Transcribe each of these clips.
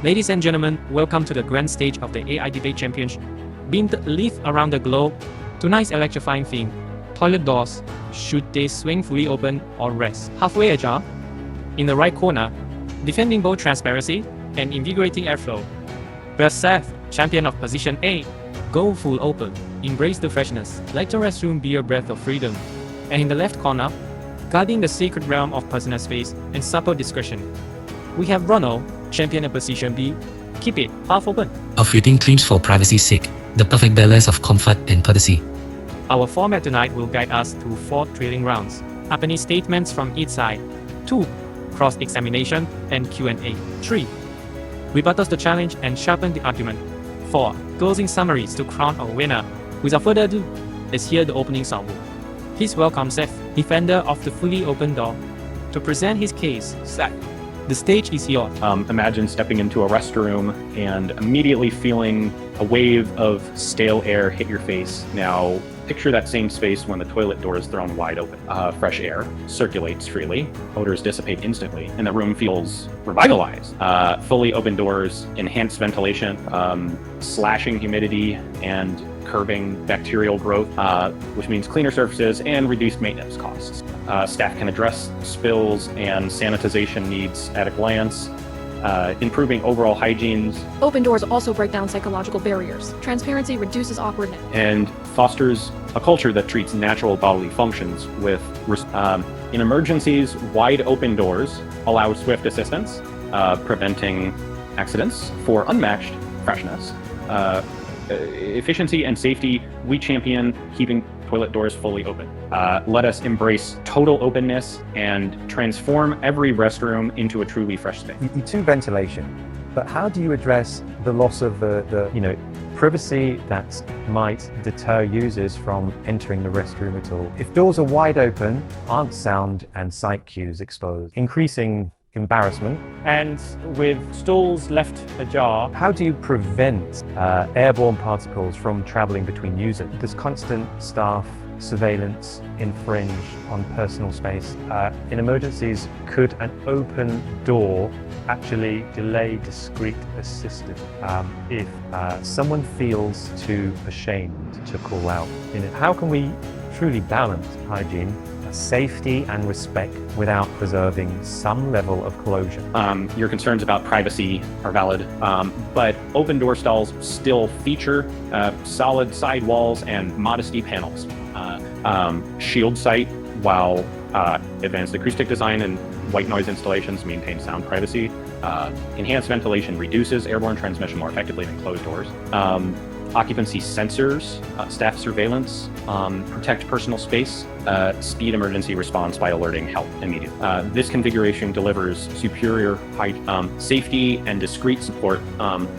Ladies and gentlemen, welcome to the grand stage of the AI Debate Championship. Beamed live around the globe. Tonight's electrifying theme: toilet doors. Should they swing fully open or rest halfway ajar? In the right corner, defending both transparency and invigorating airflow, there's Seth, champion of position A. Go full open. Embrace the freshness. Let the restroom be a breath of freedom. And in the left corner, guarding the sacred realm of personal space and supple discretion, we have Ronald, champion of position B. Keep it half open. A fitting themes for privacy's sake, the perfect balance of comfort and courtesy. Our format tonight will guide us through 4 thrilling rounds. Opening statements from each side. 2. Cross-examination and Q&A. 3. Rebuttals the challenge and sharpen the argument. 4. Closing summaries to crown our winner. Without further ado, let's hear the opening salvo. Please welcome Seth, defender of the fully open door, to present his case. Seth, the stage is yours. Imagine stepping into a restroom and immediately feeling a wave of stale air hit your face. Now, picture that same space when the toilet door is thrown wide open. Fresh air circulates freely, odors dissipate instantly, and the room feels revitalized. Fully open doors, enhanced ventilation, slashing humidity, and curbing bacterial growth, which means cleaner surfaces and reduced maintenance costs. Staff can address spills and sanitization needs at a glance, improving overall hygiene. Open doors also break down psychological barriers. Transparency reduces awkwardness. And fosters a culture that treats natural bodily functions with in emergencies, wide open doors allow swift assistance, preventing accidents. For unmatched freshness, efficiency and safety, we champion keeping toilet doors fully open. Let us embrace total openness and transform every restroom into a truly fresh space. You do ventilation, but how do you address the loss of the privacy that might deter users from entering the restroom at all? If doors are wide open, aren't sound and sight cues exposed, increasing embarrassment? And with stalls left ajar, How do you prevent airborne particles from traveling between users? Does constant staff surveillance infringe on personal space? In emergencies, could an open door actually delay discreet assistance if someone feels too ashamed to call out? How can we truly balance hygiene, safety and respect without preserving some level of closure? Your concerns about privacy are valid, but open door stalls still feature solid side walls and modesty panels. Shield sight, while advanced acoustic design and white noise installations maintain sound privacy. Enhanced ventilation reduces airborne transmission more effectively than closed doors. Occupancy sensors, staff surveillance, protect personal space, speed emergency response by alerting help immediately. This configuration delivers superior safety and discrete support,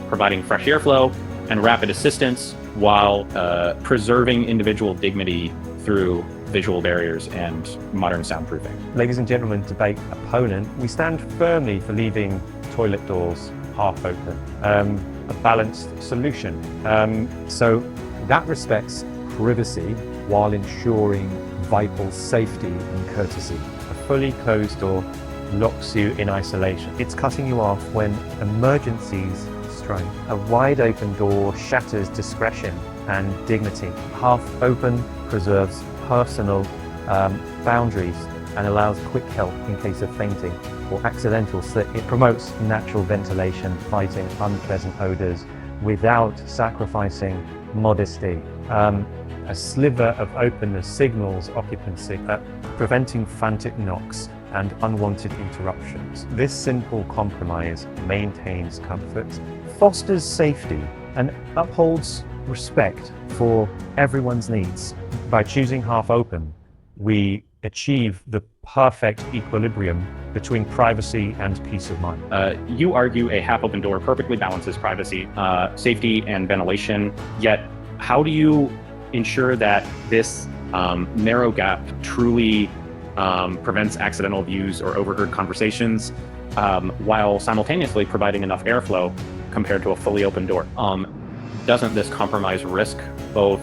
providing fresh airflow and rapid assistance while preserving individual dignity through visual barriers and modern soundproofing. Ladies and gentlemen, debate opponent, we stand firmly for leaving toilet doors half open. A balanced solution. So that respects privacy while ensuring vital safety and courtesy. A fully closed door locks you in isolation. It's cutting you off when emergencies strike. A wide open door shatters discretion and dignity. Half open preserves personal boundaries and allows quick help in case of fainting or accidental slip. It promotes natural ventilation, fighting unpleasant odors without sacrificing modesty. A sliver of openness signals occupancy, preventing frantic knocks and unwanted interruptions. This simple compromise maintains comfort, fosters safety, and upholds respect for everyone's needs. By choosing half open, we achieve the perfect equilibrium between privacy and peace of mind. You argue a half-open door perfectly balances privacy, safety, and ventilation, yet how do you ensure that this narrow gap truly prevents accidental views or overheard conversations while simultaneously providing enough airflow compared to a fully open door? Doesn't this compromise risk both,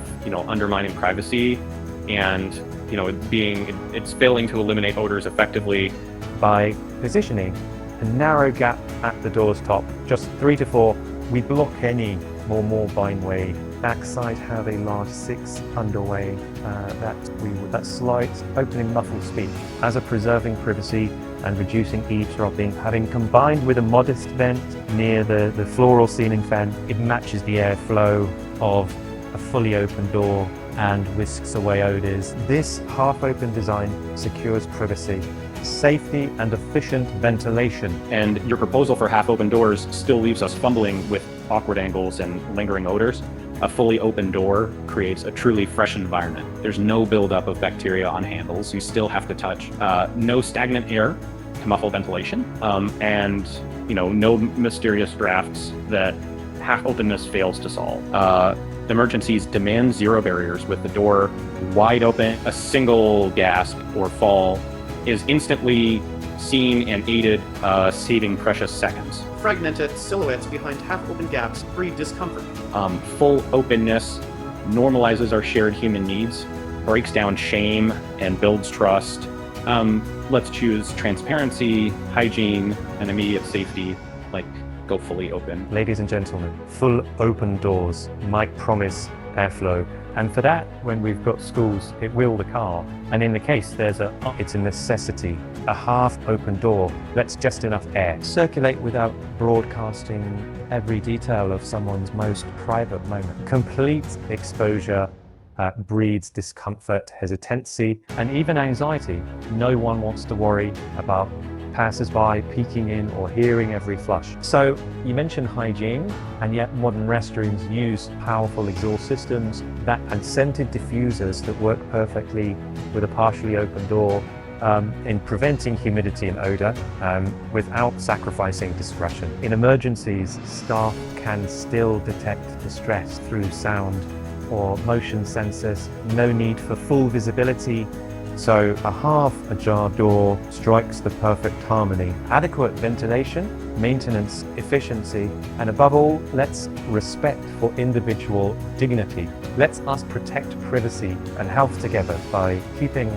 undermining privacy and it's failing to eliminate odors effectively? By positioning a narrow gap at the door's top, just 3 to 4. We block any more bindway. Backside have a large 6 underway that slight opening muffled speech as a preserving privacy and reducing eavesdropping. Having combined with a modest vent near the floor or ceiling fan, it matches the airflow of a fully open door and whisks away odors. This half-open design secures privacy, safety, and efficient ventilation. And your proposal for half-open doors still leaves us fumbling with awkward angles and lingering odors. A fully open door creates a truly fresh environment. There's no buildup of bacteria on handles. You still have to touch. No stagnant air to muffle ventilation, and no mysterious drafts that half-openness fails to solve. Emergencies demand zero barriers. With the door wide open, a single gasp or fall is instantly seen and aided, saving precious seconds. Fragmented silhouettes behind half-open gaps breed discomfort. Full openness normalizes our shared human needs, breaks down shame, and builds trust. Let's choose transparency, hygiene, and immediate safety, like go fully open. Ladies and gentlemen, full open doors might promise airflow. And for that, when we've got schools, it will the car. And in the case, it's a necessity. A half-open door lets just enough air circulate without broadcasting every detail of someone's most private moment. Complete exposure breeds discomfort, hesitancy, and even anxiety. No one wants to worry about passers-by peeking in or hearing every flush. So you mentioned hygiene, and yet modern restrooms use powerful exhaust systems and scented diffusers that work perfectly with a partially open door in preventing humidity and odor without sacrificing discretion. In emergencies, staff can still detect distress through sound or motion sensors. No need for full visibility. So a half-ajar door strikes the perfect harmony. Adequate ventilation, maintenance, efficiency, and above all, let's respect for individual dignity. Let's us protect privacy and health together by keeping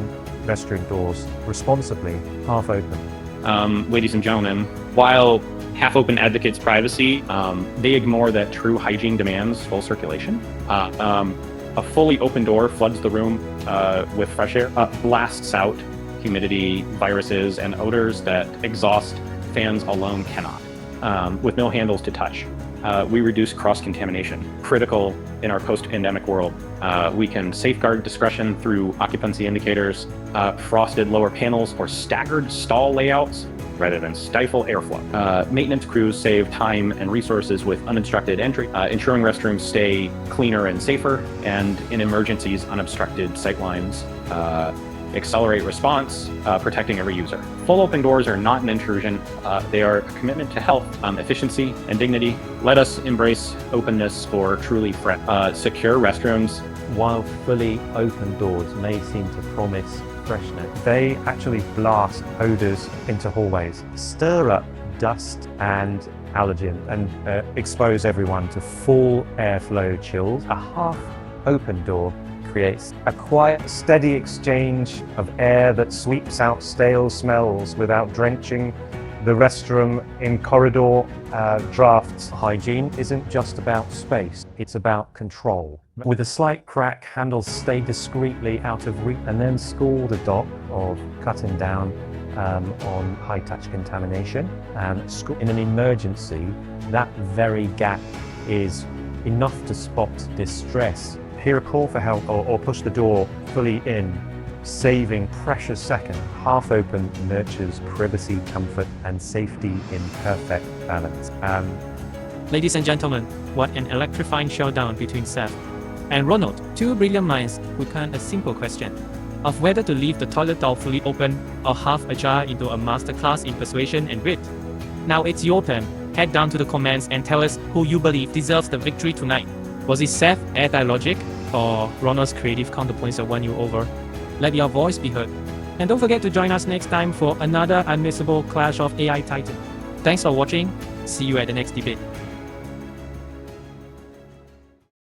restroom doors responsibly half open. Ladies and gentlemen, while half-open advocates privacy, they ignore that true hygiene demands full circulation. A fully open door floods the room with fresh air, blasts out humidity, viruses, and odors that exhaust fans alone cannot. With no handles to touch, we reduce cross-contamination, critical in our post-pandemic world. We can safeguard discretion through occupancy indicators, frosted lower panels, or staggered stall layouts rather than stifle airflow. Maintenance crews save time and resources with unobstructed entry, ensuring restrooms stay cleaner and safer, and in emergencies, unobstructed sightlines accelerate response, protecting every user. Full open doors are not an intrusion. They are a commitment to health, efficiency, and dignity. Let us embrace openness for truly secure restrooms. While fully open doors may seem to promise freshness, they actually blast odors into hallways, stir up dust and allergen, and expose everyone to full airflow chills. A half-open door creates a quiet, steady exchange of air that sweeps out stale smells without drenching the restroom in corridor drafts. Hygiene isn't just about space, it's about control. With a slight crack, handles stay discreetly out of reach, and then school the doc of cutting down on high-touch contamination. In an emergency, that very gap is enough to spot distress. Hear a call for help or push the door fully in, saving precious seconds. Half open nurtures privacy, comfort, and safety in perfect balance. Ladies and gentlemen, what an electrifying showdown between Seth and Ronald, two brilliant minds who turn a simple question of whether to leave the toilet door fully open or half ajar into a masterclass in persuasion and wit. Now it's your turn. Head down to the comments and tell us who you believe deserves the victory tonight. Was it Seth airtight logic or Ronald's creative counterpoints that won you over? Let your voice be heard. And don't forget to join us next time for another unmissable clash of AI titan. Thanks for watching. See you at the next debate.